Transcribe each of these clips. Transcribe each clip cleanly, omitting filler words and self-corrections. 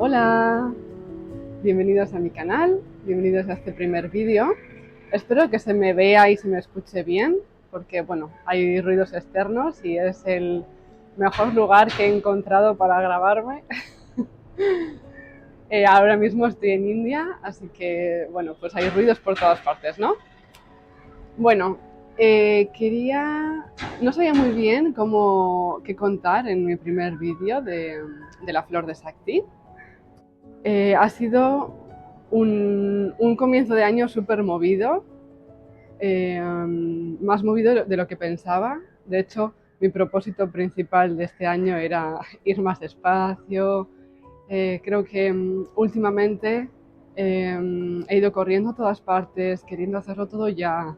Hola, bienvenidos a mi canal, bienvenidos a este primer vídeo. Espero que se me vea y se me escuche bien, porque bueno, hay ruidos externos y es el mejor lugar que he encontrado para grabarme. Ahora mismo estoy en India, así que bueno, pues hay ruidos por todas partes, ¿no? Bueno, no sabía muy bien qué contar en mi primer vídeo de la flor de Sakti. Ha sido un comienzo de año súper movido, más movido de lo que pensaba. De hecho, mi propósito principal de este año era ir más despacio. Creo que últimamente he ido corriendo a todas partes, queriendo hacerlo todo ya.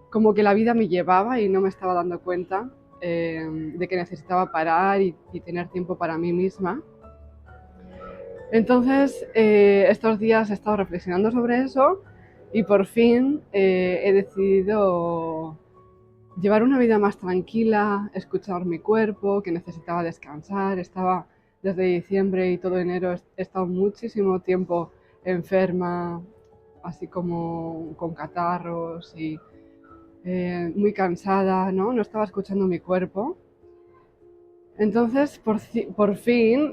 Como que la vida me llevaba y no me estaba dando cuenta de que necesitaba parar y tener tiempo para mí misma. Entonces, estos días he estado reflexionando sobre eso y por fin he decidido llevar una vida más tranquila, escuchar mi cuerpo, que necesitaba descansar. Estaba desde diciembre y todo enero, he estado muchísimo tiempo enferma, así como con catarros y muy cansada, ¿no? No estaba escuchando mi cuerpo. Entonces, por fin,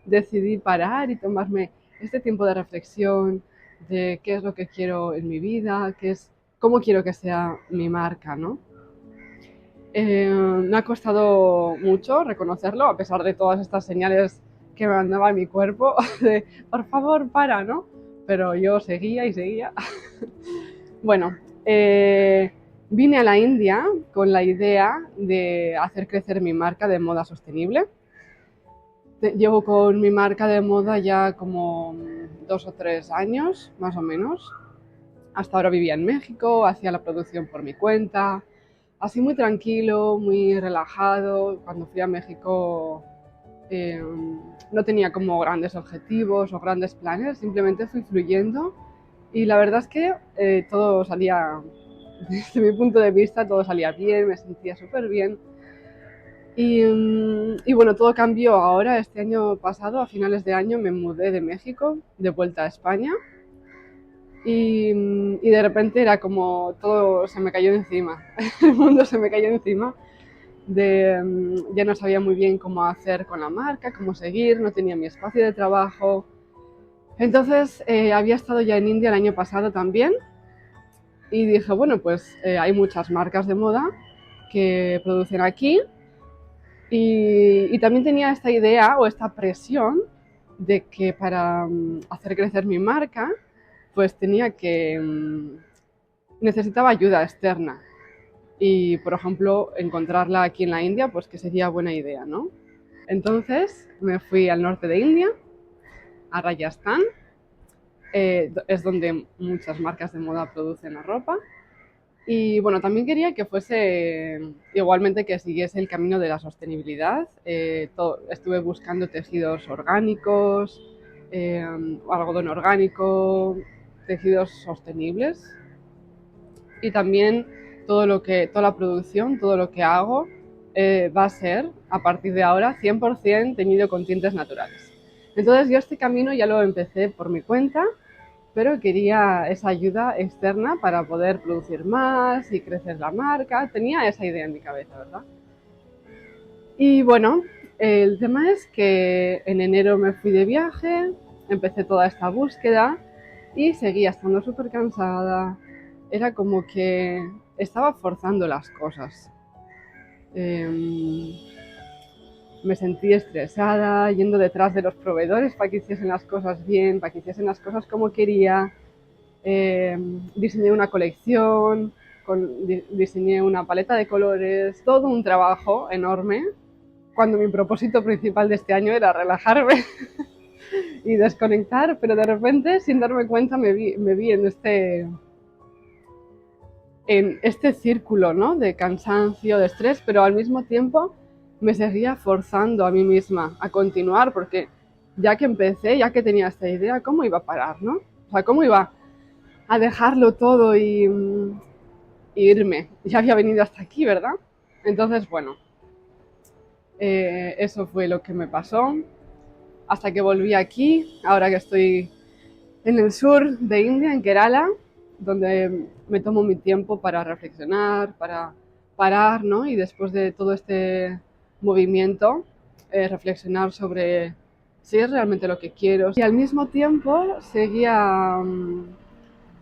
decidí parar y tomarme este tiempo de reflexión de qué es lo que quiero en mi vida, cómo quiero que sea mi marca, ¿no? Me ha costado mucho reconocerlo, a pesar de todas estas señales que me mandaba mi cuerpo, de por favor, para, ¿no? Pero yo seguía y seguía. Bueno, vine a la India con la idea de hacer crecer mi marca de moda sostenible. Llevo con mi marca de moda ya como 2 o 3 años, más o menos. Hasta ahora vivía en México, hacía la producción por mi cuenta, así muy tranquilo, muy relajado. Cuando fui a México eh, no tenía como grandes objetivos o grandes planes, simplemente fui fluyendo y la verdad es que todo salía, desde mi punto de vista, todo salía bien, me sentía súper bien. Y bueno, todo cambió ahora, este año pasado, a finales de año, me mudé de México de vuelta a España y de repente era como todo se me cayó encima, el mundo se me cayó encima, ya no sabía muy bien cómo hacer con la marca, cómo seguir, no tenía mi espacio de trabajo. Entonces había estado ya en India el año pasado también y dije, bueno, pues hay muchas marcas de moda que producen aquí. Y también tenía esta idea o esta presión de que para hacer crecer mi marca, pues necesitaba ayuda externa. Y, por ejemplo, encontrarla aquí en la India, pues que sería buena idea, ¿no? Entonces me fui al norte de India, a Rajasthan, es donde muchas marcas de moda producen la ropa. Y bueno, también quería que fuese igualmente que siguiese el camino de la sostenibilidad. Estuve buscando tejidos orgánicos, algodón orgánico, tejidos sostenibles y también toda la producción, todo lo que hago va a ser a partir de ahora 100% teñido con tintes naturales. Entonces yo este camino ya lo empecé por mi cuenta, pero quería esa ayuda externa para poder producir más y crecer la marca. Tenía esa idea en mi cabeza, ¿verdad? Y bueno, el tema es que en enero me fui de viaje, empecé toda esta búsqueda y seguía estando súper cansada. Era como que estaba forzando las cosas. Eh, Me sentí estresada, yendo detrás de los proveedores para que hiciesen las cosas bien, para que hiciesen las cosas como quería. Diseñé una colección, diseñé una paleta de colores, todo un trabajo enorme, cuando mi propósito principal de este año era relajarme y desconectar, pero de repente, sin darme cuenta, me vi en este círculo, ¿no? De cansancio, de estrés, pero al mismo tiempo me seguía forzando a mí misma a continuar, porque ya que empecé, ya que tenía esta idea, ¿cómo iba a parar, no? O sea, ¿cómo iba a dejarlo todo y irme? Ya había venido hasta aquí, ¿verdad? Entonces, bueno, eso fue lo que me pasó. hasta que volví aquí, ahora que estoy en el sur de India, en Kerala, donde me tomo mi tiempo para reflexionar, para parar, ¿no? Y después de todo este movimiento, reflexionar sobre si es realmente lo que quiero. Y al mismo tiempo seguía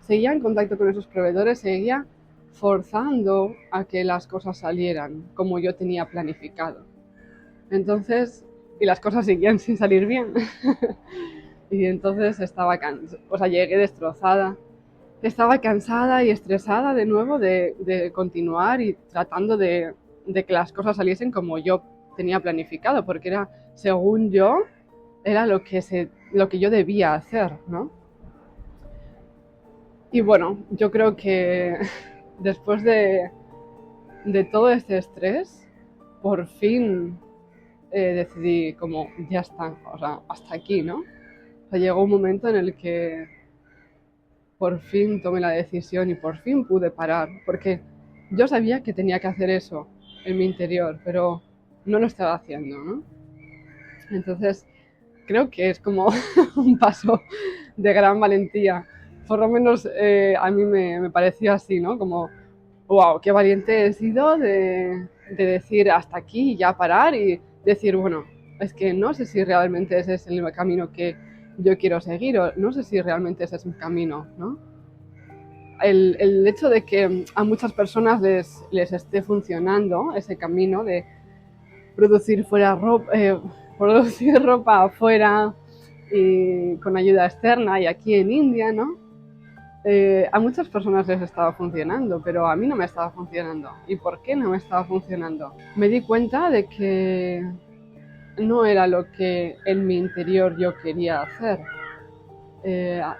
en contacto con esos proveedores, seguía forzando a que las cosas salieran como yo tenía planificado. Entonces, y las cosas seguían sin salir bien. Y entonces llegué destrozada. Estaba cansada y estresada de nuevo de continuar y tratando de que las cosas saliesen como yo tenía planificado, porque era, según yo, era lo que yo debía hacer, ¿no? Y bueno, yo creo que después de todo este estrés, por fin decidí como, ya está, o sea, hasta aquí, ¿no? O sea, llegó un momento en el que por fin tomé la decisión y por fin pude parar, porque yo sabía que tenía que hacer eso en mi interior, pero no lo estaba haciendo, ¿no? Entonces, creo que es como un paso de gran valentía. Por lo menos a mí me pareció así, ¿no? Como, wow, qué valiente he sido de decir hasta aquí y ya parar y decir, bueno, es que no sé si realmente ese es el camino que yo quiero seguir o no sé si realmente ese es mi camino, ¿no? El hecho de que a muchas personas les esté funcionando ese camino de producir, producir ropa afuera y con ayuda externa y aquí en India, ¿no? A muchas personas les estaba funcionando, pero a mí no me estaba funcionando. ¿Y por qué no me estaba funcionando? Me di cuenta de que no era lo que en mi interior yo quería hacer.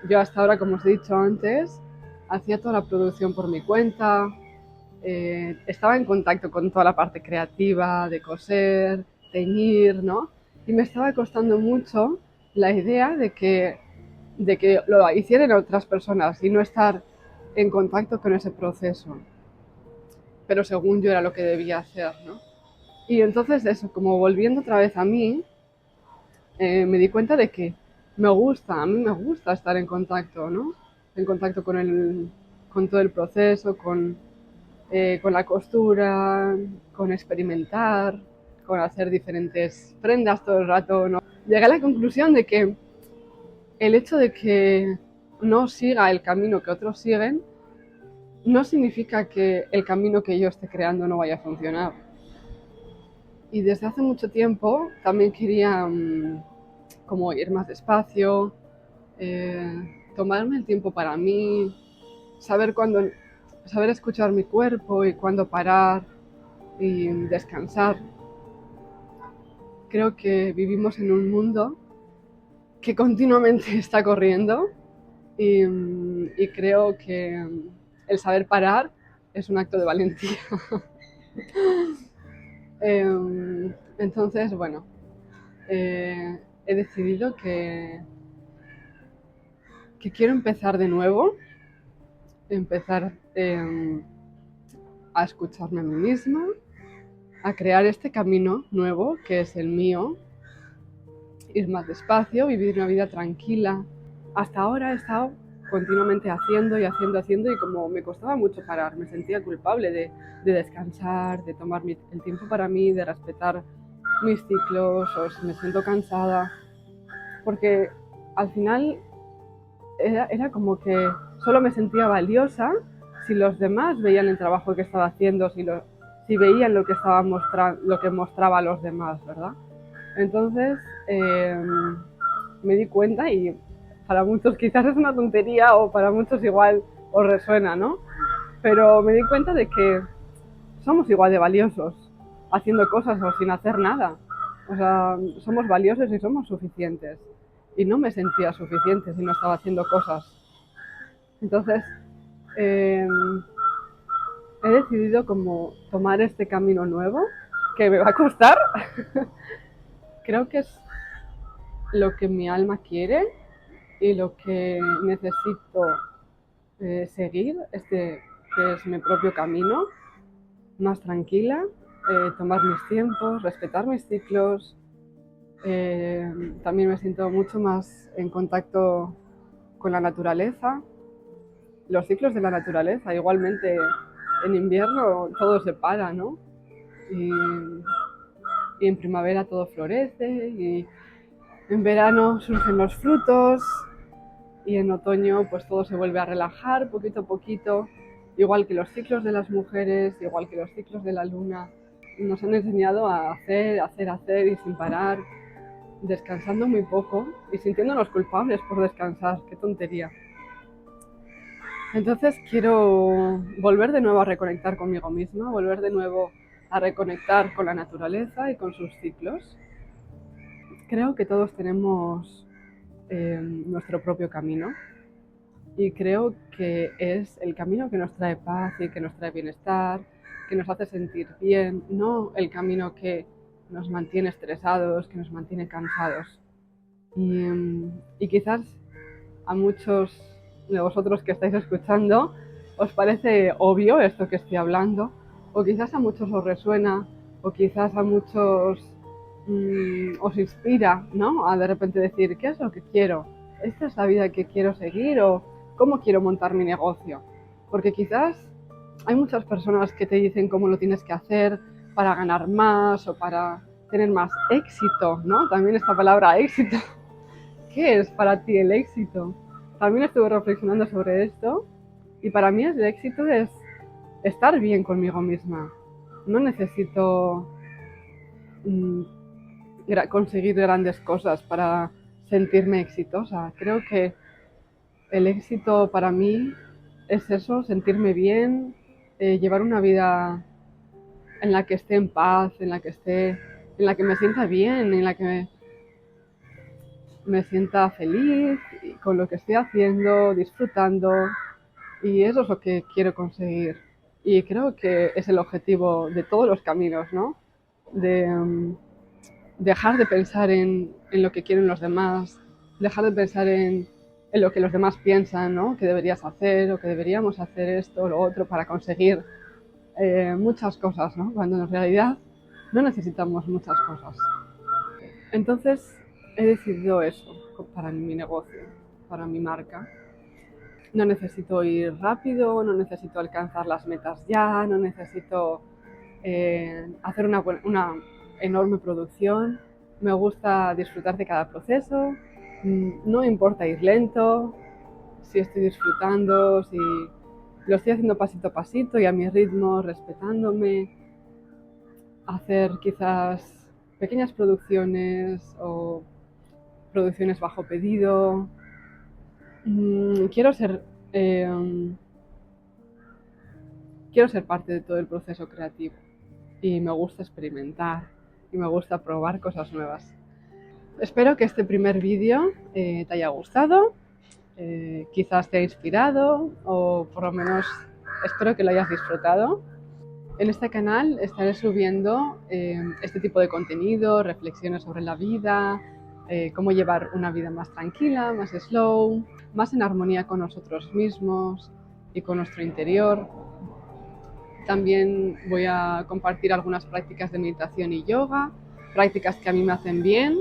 Yo hasta ahora, como os he dicho antes, hacía toda la producción por mi cuenta, estaba en contacto con toda la parte creativa, de coser, teñir, ¿no? Y me estaba costando mucho la idea de que lo hicieran otras personas y no estar en contacto con ese proceso. Pero según yo era lo que debía hacer, ¿no? Y entonces eso, como volviendo otra vez a mí, me di cuenta de que a mí me gusta estar en contacto, ¿no? En contacto con todo el proceso, con la costura, con experimentar, con hacer diferentes prendas todo el rato, ¿no? Llegué a la conclusión de que el hecho de que no siga el camino que otros siguen no significa que el camino que yo esté creando no vaya a funcionar. Y desde hace mucho tiempo también quería como ir más despacio, tomarme el tiempo para mí, saber cuándo, saber escuchar mi cuerpo y cuándo parar y descansar. Creo que vivimos en un mundo que continuamente está corriendo y creo que el saber parar es un acto de valentía. Entonces, bueno, he decidido que quiero empezar de nuevo, empezar a escucharme a mí misma, a crear este camino nuevo que es el mío, ir más despacio, vivir una vida tranquila. Hasta ahora he estado continuamente haciendo y haciendo y como me costaba mucho parar, me sentía culpable de descansar, de tomar el tiempo para mí, de respetar mis ciclos o si me siento cansada, porque al final era como que solo me sentía valiosa si los demás veían el trabajo que estaba haciendo, si veían lo que estaba lo que mostraba a los demás, ¿verdad? Entonces me di cuenta y para muchos quizás es una tontería o para muchos igual os resuena, ¿no? Pero me di cuenta de que somos igual de valiosos haciendo cosas o sin hacer nada. O sea, somos valiosos y somos suficientes. Y no me sentía suficiente si no estaba haciendo cosas. Entonces, eh, he decidido como tomar este camino nuevo, que me va a costar. Creo que es lo que mi alma quiere y lo que necesito seguir, que es mi propio camino, más tranquila, tomar mis tiempos, respetar mis ciclos También me siento mucho más en contacto con la naturaleza, los ciclos de la naturaleza. Igualmente en invierno todo se para, ¿no? Y, y en primavera todo florece, y en verano surgen los frutos, y en otoño pues todo se vuelve a relajar poquito a poquito, igual que los ciclos de las mujeres, igual que los ciclos de la luna. Nos han enseñado a hacer, hacer, hacer y sin parar, descansando muy poco y sintiéndonos culpables por descansar. ¡Qué tontería! Entonces quiero volver de nuevo a reconectar conmigo misma, volver de nuevo a reconectar con la naturaleza y con sus ciclos. Creo que todos tenemos nuestro propio camino, y creo que es el camino que nos trae paz y que nos trae bienestar, que nos hace sentir bien, no el camino que nos mantiene estresados, que nos mantiene cansados. Y quizás a muchos de vosotros que estáis escuchando os parece obvio esto que estoy hablando, o quizás a muchos os resuena, o quizás a muchos os inspira, ¿no? A de repente decir, ¿qué es lo que quiero? ¿Esta es la vida que quiero seguir? ¿O cómo quiero montar mi negocio? Porque quizás hay muchas personas que te dicen cómo lo tienes que hacer para ganar más o para tener más éxito, ¿no? También esta palabra éxito. ¿Qué es para ti el éxito? También estuve reflexionando sobre esto, y para mí el éxito es estar bien conmigo misma. No necesito conseguir grandes cosas para sentirme exitosa. Creo que el éxito para mí es eso, sentirme bien, llevar una vida en la que esté en paz, en la que me sienta bien, en la que me sienta feliz con lo que estoy haciendo, disfrutando, y eso es lo que quiero conseguir. Y creo que es el objetivo de todos los caminos, ¿no? De dejar de pensar en lo que quieren los demás, dejar de pensar en lo que los demás piensan, ¿no? Que deberías hacer o que deberíamos hacer esto o lo otro para conseguir muchas cosas, ¿no? Cuando en realidad no necesitamos muchas cosas. Entonces he decidido eso para mi negocio, para mi marca. No necesito ir rápido, no necesito alcanzar las metas ya, no necesito hacer una enorme producción. Me gusta disfrutar de cada proceso, no importa ir lento, si estoy disfrutando, si lo estoy haciendo pasito a pasito y a mi ritmo, respetándome, hacer quizás pequeñas producciones o producciones bajo pedido. Quiero ser eh, quiero ser parte de todo el proceso creativo, y me gusta experimentar y me gusta probar cosas nuevas. Espero que este primer vídeo te haya gustado, quizás te haya inspirado, o por lo menos espero que lo hayas disfrutado. En este canal estaré subiendo este tipo de contenido, reflexiones sobre la vida, cómo llevar una vida más tranquila, más slow, más en armonía con nosotros mismos y con nuestro interior. También voy a compartir algunas prácticas de meditación y yoga, prácticas que a mí me hacen bien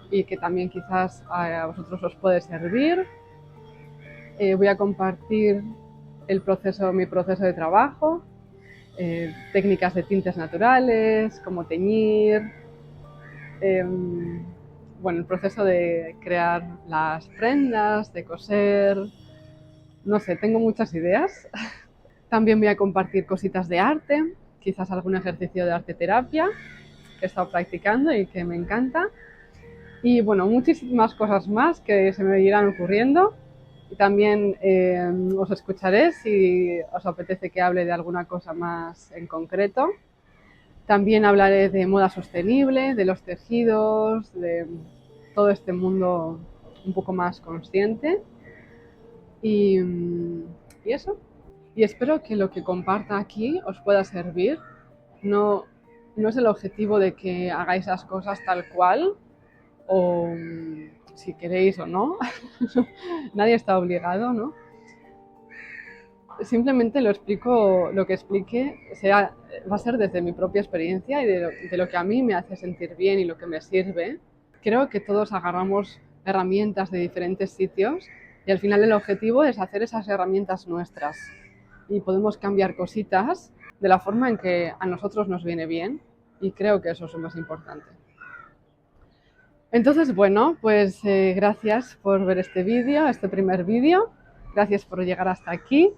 y que también quizás a vosotros os puede servir. Voy a compartir mi proceso de trabajo, técnicas de tintes naturales, cómo teñir, bueno, el proceso de crear las prendas, de coser, no sé, tengo muchas ideas. También voy a compartir cositas de arte, quizás algún ejercicio de arte terapia que he estado practicando y que me encanta. Y bueno, muchísimas cosas más que se me irán ocurriendo. Y también os escucharé si os apetece que hable de alguna cosa más en concreto. También hablaré de moda sostenible, de los tejidos, de todo este mundo un poco más consciente. Y eso. Y espero que lo que comparta aquí os pueda servir. No, no es el objetivo de que hagáis las cosas tal cual, o si queréis o no. Nadie está obligado, ¿no? simplemente lo que explique va a ser desde mi propia experiencia y de lo que a mí me hace sentir bien y lo que me sirve. Creo que todos agarramos herramientas de diferentes sitios y al final el objetivo es hacer esas herramientas nuestras y podemos cambiar cositas de la forma en que a nosotros nos viene bien y creo que eso es lo más importante. Entonces, bueno, pues gracias por ver este vídeo, este primer vídeo. Gracias por llegar hasta aquí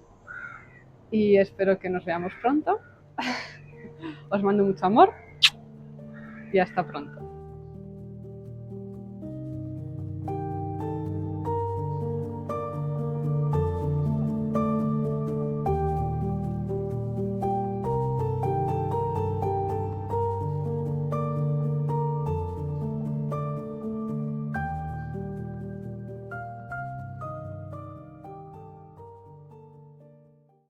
y espero que nos veamos pronto. Os mando mucho amor y hasta pronto.